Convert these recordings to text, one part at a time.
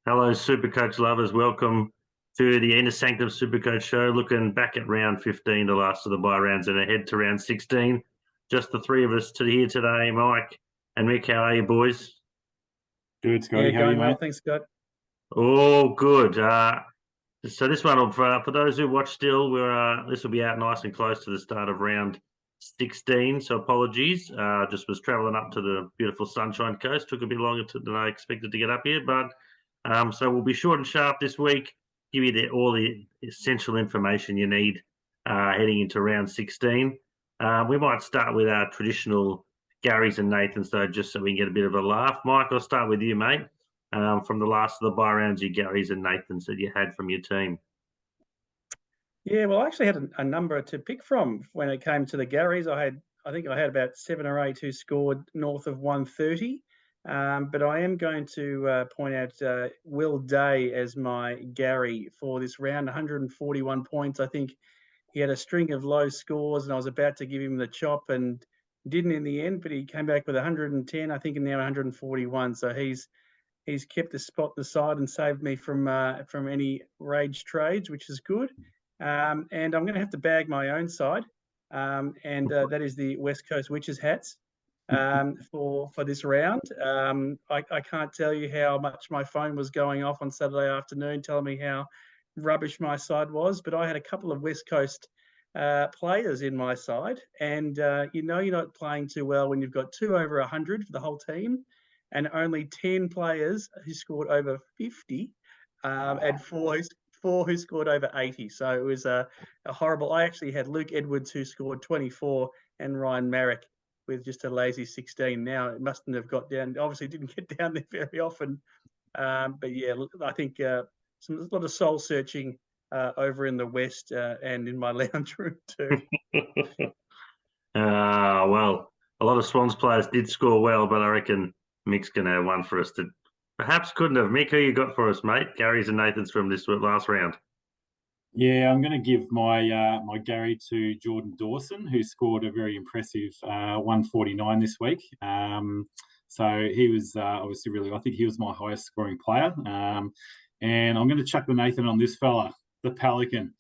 Hello, SuperCoach lovers. Welcome to the end of Sanctum SuperCoach show. Looking back at round 15, the last of the bye rounds, and ahead to round 16. Just the three of us here today, Mike and Mick. How are you, boys? Good, Scotty. How are you, Going well, mate? thanks, Scott. All good. So this one, for those who watch still, this will be out nice and close to the start of round 16. So apologies. Just was travelling up to the beautiful Sunshine Coast. Took a bit longer than I expected to get up here, but so we'll be short and sharp this week. Give you all the essential information you need heading into round 16. We might start with our traditional Garys and Nathans, though, just so we can get a bit of a laugh. Mike, I'll start with you, mate. From the last of the bye rounds, your Garys and Nathans that you had from your team. Yeah, well, I actually had a number to pick from when it came to the Garys. I think I had about 7 or 8 who scored north of 130. But I am going to point out Will Day as my Gary for this round, 141 points. I think he had a string of low scores, and I was about to give him the chop and didn't in the end, but he came back with 110, I think, and now 141. So he's kept the spot the side and saved me from any rage trades, which is good. And I'm going to have to bag my own side, and that is the West Coast Witches hats for this round. I can't tell you how much my phone was going off on Saturday afternoon telling me how rubbish my side was, but I had a couple of West Coast players in my side, and you're not playing too well when you've got 2 over 100 for the whole team and only 10 players who scored over 50 and four who scored over 80. So it was a horrible. I actually had Luke Edwards who scored 24 and Ryan Merrick with just a lazy 16. Now it mustn't have got down. Obviously didn't get down there very often. But yeah, I think a lot of soul searching over in the West and in my lounge room too. Well, a lot of Swans players did score well, but I reckon Mick's going to have one for us to perhaps couldn't have. Mick, who you got for us, mate? Garys and Nathans from this last round. Yeah, I'm going to give my Gary to Jordan Dawson, who scored a very impressive 149 this week. So he was obviously really. I think he was my highest scoring player. And I'm going to chuck the Nathan on this fella, the Pelican.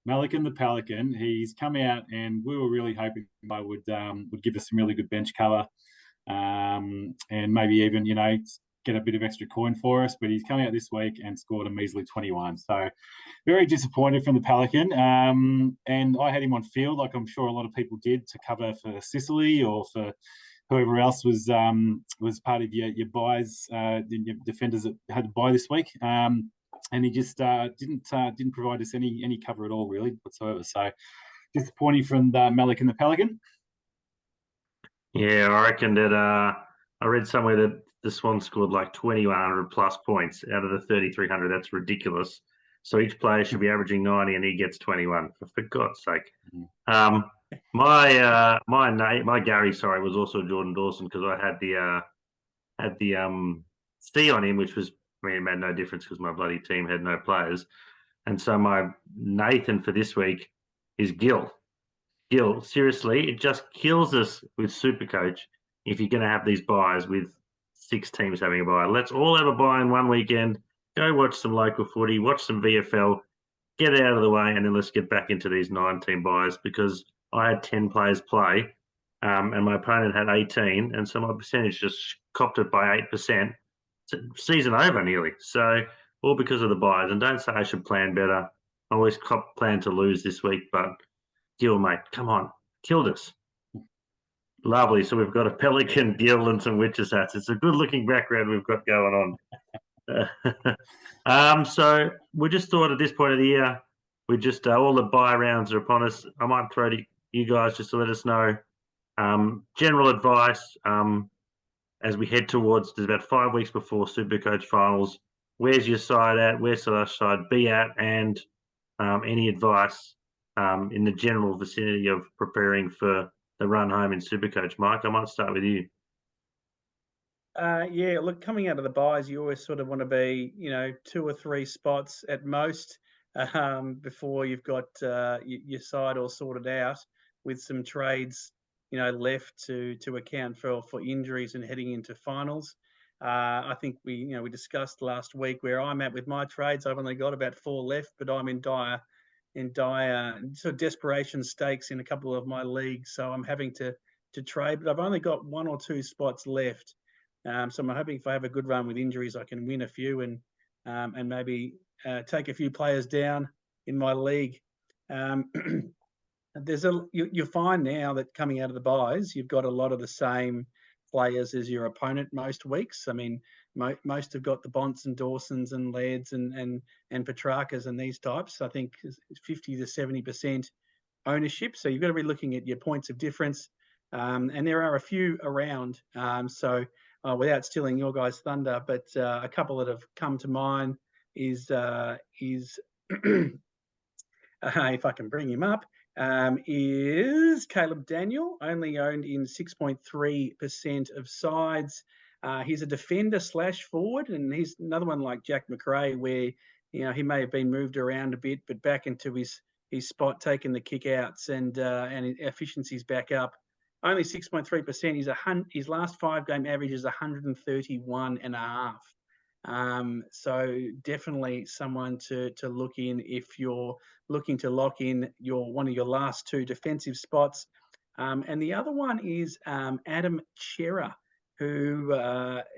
Malikan the Pelican, he's come out, and we were really hoping I would give us some really good bench cover, and maybe even get a bit of extra coin for us. But he's come out this week and scored a measly 21. So very disappointed from the Pelican. And I had him on field, like I'm sure a lot of people did, to cover for Sicily or for whoever else was part of your buys, your defenders that had to buy this week. And he just didn't provide us any cover at all, really, whatsoever. So disappointing from Malik and the Pelican. Yeah, I reckon that I read somewhere that the Swans scored like 2,100 plus points out of the 3,300. That's ridiculous. So each player should be averaging 90, and he gets 21. For God's sake. My Gary, sorry, was also Jordan Dawson because I had the C on him, which was, it made no difference because my bloody team had no players. And so my Nathan for this week is Gill. Gill, seriously, it just kills us with SuperCoach if you're going to have these buys with 6 teams having a buy. Let's all have a buy in one weekend. Go watch some local footy, watch some VFL, get it out of the way, and then let's get back into these 9-team buys because I had 10 players play and my opponent had 18, and so my percentage just copped it by 8%. Season over nearly. So all because of the buys. And don't say I should plan better. I always plan to lose this week, but Gill, mate, come on, killed us. Lovely. So we've got a Pelican, Gill, and some Witches hats. It's a good-looking background we've got going on. So we just thought at this point of the year, we just all the buy rounds are upon us. I might throw to you guys just to let us know general advice as we head towards. There's about 5 weeks before SuperCoach finals. Where's your side at? Where's the side be at? And any advice in the general vicinity of preparing for the run home in SuperCoach. Mike, I might start with you. Yeah, look, coming out of the buys, you always sort of want to be, 2 or 3 spots at most before you've got your side all sorted out with some trades, left to account for injuries and heading into finals. I think we discussed last week where I'm at with my trades. I've only got about 4 left, but I'm in dire sort of desperation stakes in a couple of my leagues. So I'm having to trade, but I've only got 1 or 2 spots left. So I'm hoping if I have a good run with injuries, I can win a few and maybe take a few players down in my league. You find now that coming out of the buys, you've got a lot of the same players as your opponent most weeks. I mean, most have got the Bonts and Dawsons and Lairds and Petrarcas and these types. I think 50 to 70% ownership. So you've got to be looking at your points of difference. And there are a few around. So without stealing your guys' thunder, but a couple that have come to mind is if I can bring him up, is Caleb Daniel, only owned in 6.3% of sides. He's a defender / forward, and he's another one like Jack McRae, where he may have been moved around a bit, but back into his spot, taking the kick outs and efficiency's back up. Only 6.3%. His last 5-game average is 131.5. So definitely someone to look in if you're looking to lock in one of your last 2 defensive spots. And the other one is Adam Chera, who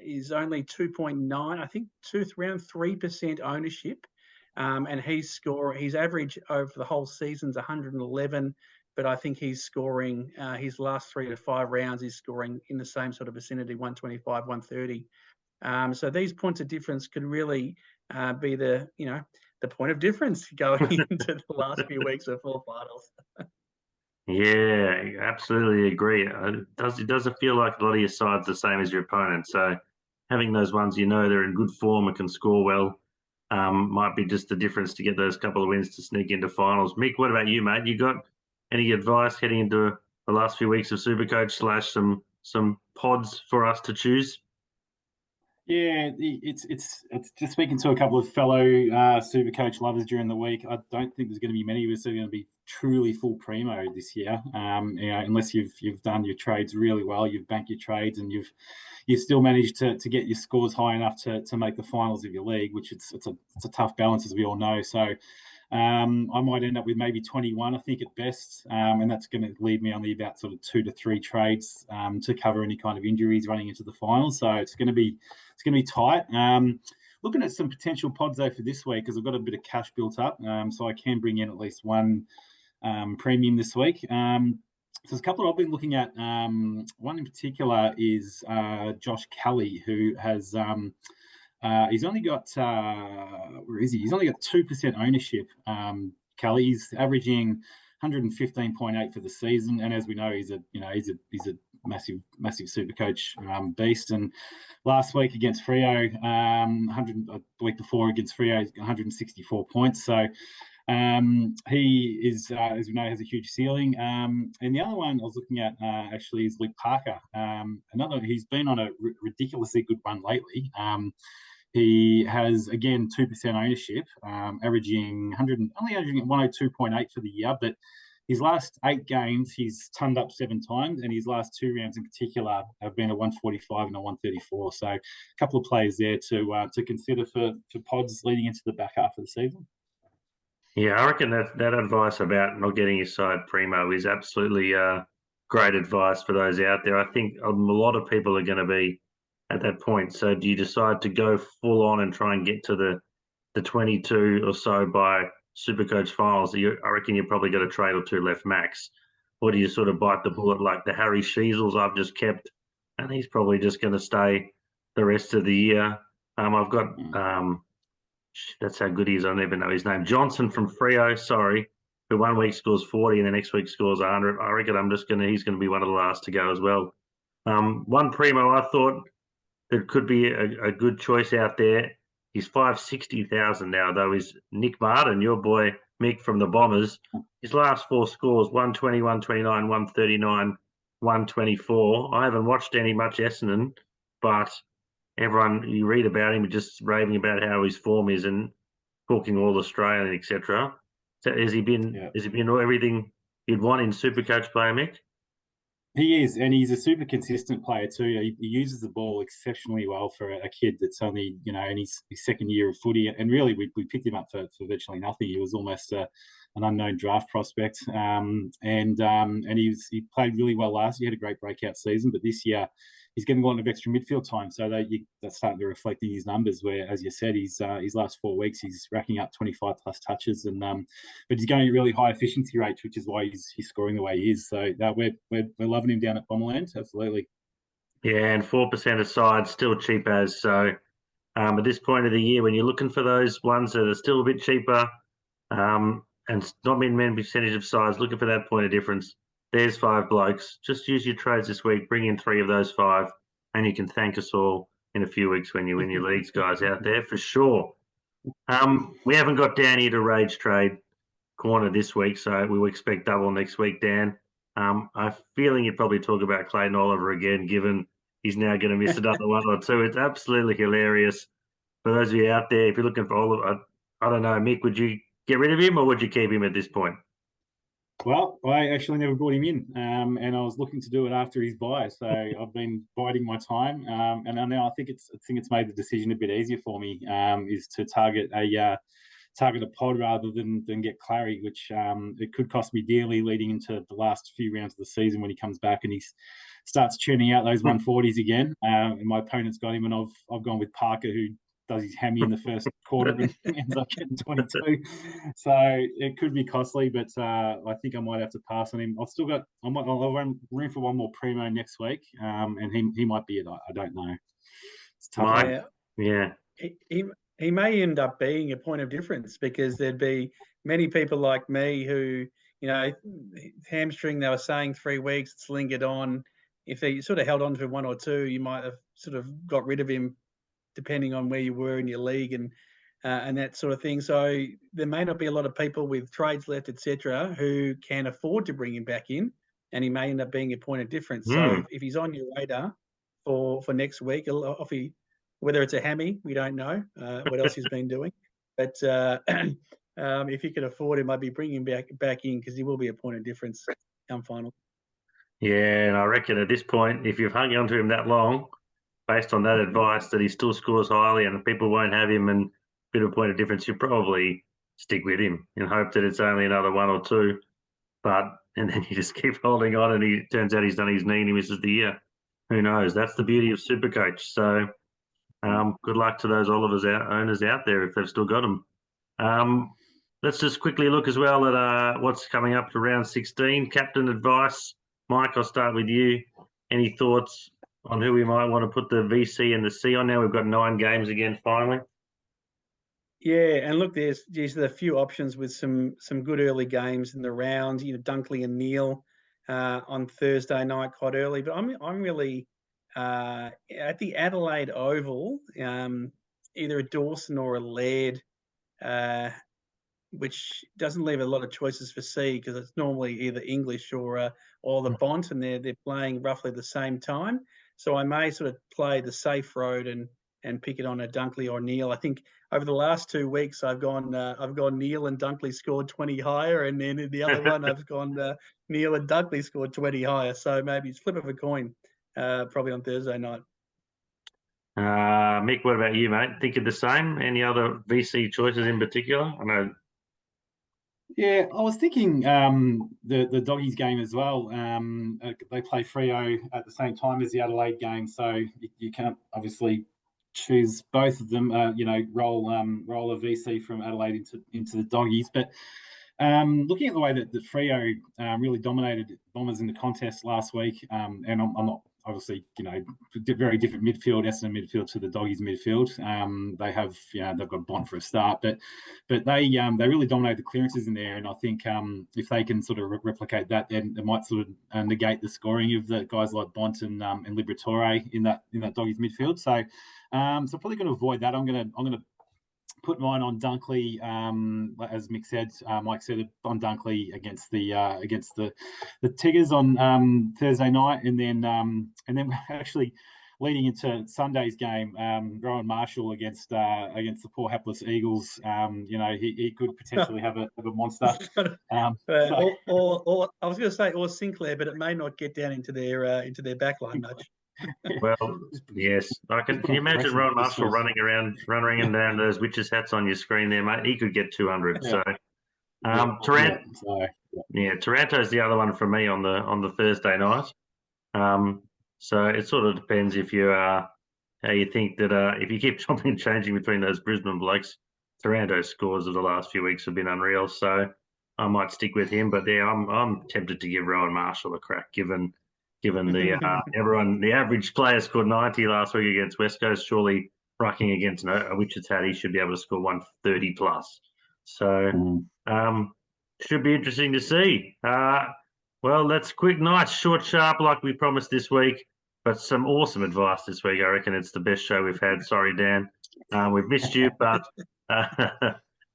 is only 2.9, I think around 3% ownership. And his average over the whole season's 111, but I think he's scoring his last 3 to 5 rounds, he's scoring in the same sort of vicinity, 125, 130. So these points of difference could really be the point of difference going into the last few weeks of full finals. Yeah, absolutely agree. It doesn't feel like a lot of your side's the same as your opponent. So having those ones they're in good form and can score well might be just the difference to get those couple of wins to sneak into finals. Mick, what about you, mate? You got any advice heading into the last few weeks of SuperCoach / some pods for us to choose? Yeah, it's just speaking to a couple of fellow SuperCoach lovers during the week. I don't think there's going to be many of us that are going to be truly full primo this year. Unless you've done your trades really well, you've banked your trades, and you've still managed to get your scores high enough to make the finals of your league, which it's a tough balance, as we all know. So I might end up with maybe 21, I think, at best, and that's going to leave me only about sort of 2 to 3 trades to cover any kind of injuries running into the finals. So it's going to be tight. Looking at some potential pods though for this week, because I've got a bit of cash built up, so I can bring in at least one premium this week. So there's a couple I've been looking at. One in particular is Josh Kelly, who has he's only got where is he? He's only got 2% ownership. Kelly, he's averaging 115.8 for the season, and as we know, he's a massive SuperCoach beast. And last week against Freo, the week before against Freo, 164 points. So he is, as we know, has a huge ceiling. And the other one I was looking at actually is Luke Parker. He's been on a ridiculously good run lately. He has, again, 2% ownership, averaging 102.8 for the year. But his last 8 games, he's turned up 7 times, and his last 2 rounds in particular have been a 145 and a 134. So a couple of players there to consider for pods leading into the back half of the season. Yeah, I reckon that advice about not getting your side primo is absolutely great advice for those out there. I think a lot of people are going to be at that point. So do you decide to go full on and try and get to the 22 or so by SuperCoach finals? I reckon you've probably got a trade or 2 left max. Or do you sort of bite the bullet like the Harry Sheasels I've just kept, and he's probably just going to stay the rest of the year? I've got that's how good he is. I never know his name. Johnson from Freo, who 1 week scores 40 and the next week scores 100. I reckon he's going to be one of the last to go as well. One primo I thought there could be a good choice out there. He's 560,000 now, though, is Nick Martin, your boy Mick from the Bombers. His last 4 scores, 120, 129, 139, 124. I haven't watched any much Essendon, but everyone you read about him just raving about how his form is and talking all Australian, etc. So has he been everything you'd want in SuperCoach player, Mick? He is, and he's a super consistent player too. He uses the ball exceptionally well for a kid that's only, in his second year of footy. And really, we picked him up for virtually nothing. He was almost an unknown draft prospect, and he played really well last year. He had a great breakout season, but this year he's getting a lot of extra midfield time, so that's starting to reflect in his numbers. Where, as you said, his last 4 weeks he's racking up 25 plus touches, and but he's going at really high efficiency rates, which is why he's scoring the way he is. So we're loving him down at Bomberland, absolutely. Yeah, and 4% aside, still cheap as. So at this point of the year, when you're looking for those ones that are still a bit cheaper, and not many percentage of size, looking for that point of difference, there's 5 blokes. Just use your trades this week, bring in 3 of those 5, and you can thank us all in a few weeks when you win your leagues, guys, out there, for sure. We haven't got Dan here to rage trade corner this week, so we will expect double next week, Dan. I'm feeling you'd probably talk about Clayton Oliver again, given he's now going to miss another 1 or 2. It's absolutely hilarious. For those of you out there, if you're looking for Oliver, I don't know, Mick, would you get rid of him or would you keep him at this point? Well, I actually never brought him in, and I was looking to do it after his buy. So I've been biding my time, and now I think it's made the decision a bit easier for me. Is to target a pod rather than get Clary, which it could cost me dearly leading into the last few rounds of the season when he comes back and he starts churning out those 140s again. And my opponent's got him, and I've gone with Parker, who does his hammy in the first quarter and ends up getting 22. So it could be costly, but I think I might have to pass on him. I'll run room for one more primo next week, and he might be it. I don't know. It's tough. Yeah. He may end up being a point of difference because there'd be many people like me who, hamstring, they were saying 3 weeks, it's lingered on. If he sort of held on to 1 or 2, you might have sort of got rid of him depending on where you were in your league and that sort of thing. So there may not be a lot of people with trades left, etc., who can afford to bring him back in, and he may end up being a point of difference. So if he's on your radar for next week, whether it's a hammy, we don't know what else he's been doing. But if you can afford him, I'd be bringing him back in because he will be a point of difference come final. Yeah, and I reckon at this point, if you've hung on to him that long, based on that advice that he still scores highly and people won't have him and a bit of a point of difference, you probably stick with him and hope that it's only another 1 or 2. And then you just keep holding on and he turns out he's done his knee and he misses the year. Who knows? That's the beauty of SuperCoach. So good luck to those Oliver's owners out there if they've still got them. Let's just quickly look as well at what's coming up to round 16. Captain advice. Mike, I'll start with you. Any thoughts on who we might want to put the VC and the C on now? We've got 9 games again, finally. Yeah, and look, there's a few options with some good early games in the round. Dunkley and Neil on Thursday night quite early. But I'm really at the Adelaide Oval, either a Dawson or a Laird, which doesn't leave a lot of choices for C because it's normally either English or the Bont, and they're playing roughly the same time. So I may sort of play the safe road and pick it on a Dunkley or Neil. I think over the last 2 weeks I've gone Neil and Dunkley scored 20 higher, and then in the other one I've gone Neil and Dunkley scored 20 higher. So maybe it's flip of a coin, probably on Thursday night. Mick, what about you, mate? Thinking the same? Any other VC choices in particular? I know. Yeah, I was thinking the Doggies game as well. They play Freo at the same time as the Adelaide game, so you can't obviously choose both of them. Roll a VC from Adelaide into the Doggies. But looking at the way that the Freo really dominated Bombers in the contest last week, and I'm not obviously very different midfield, Essendon midfield to the Doggies midfield. They have they've got Bont for a start, but they really dominate the clearances in there, and I think if they can sort of replicate that, then it might sort of negate the scoring of the guys like Bont and Liberatore in that Doggies midfield. So probably going to avoid that. I'm going to put mine on Dunkley, as Mick said, Mike said, on Dunkley against the Tigers on Thursday night, and then actually leading into Sunday's game, Rowan Marshall against the poor hapless Eagles. He could potentially have a monster. Or I was going to say or Sinclair, but it may not get down into their backline much. Well, yes. Can you imagine Rowan Marshall running around down those witches' hats on your screen there, mate? He could get 200. Yeah. So, Taranto's the other one for me on the Thursday night. So it sort of depends if you how you think that if you keep chopping and changing between those Brisbane blokes, Taranto's scores of the last few weeks have been unreal. So I might stick with him. But yeah, I'm tempted to give Rowan Marshall a crack, given the average player scored 90 last week against West Coast. Surely rucking against a Witches hat, he should be able to score 130 plus. So should be interesting to see. Well, that's quick, nice, short, sharp, like we promised this week. But some awesome advice this week. I reckon it's the best show we've had. Sorry, Dan. We've missed you, but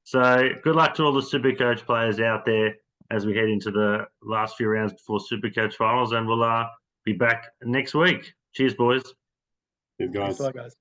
so good luck to all the SuperCoach players out there as we head into the last few rounds before SuperCoach finals, and we'll be back next week. Cheers, boys. Cheers, guys. Thanks a lot, guys.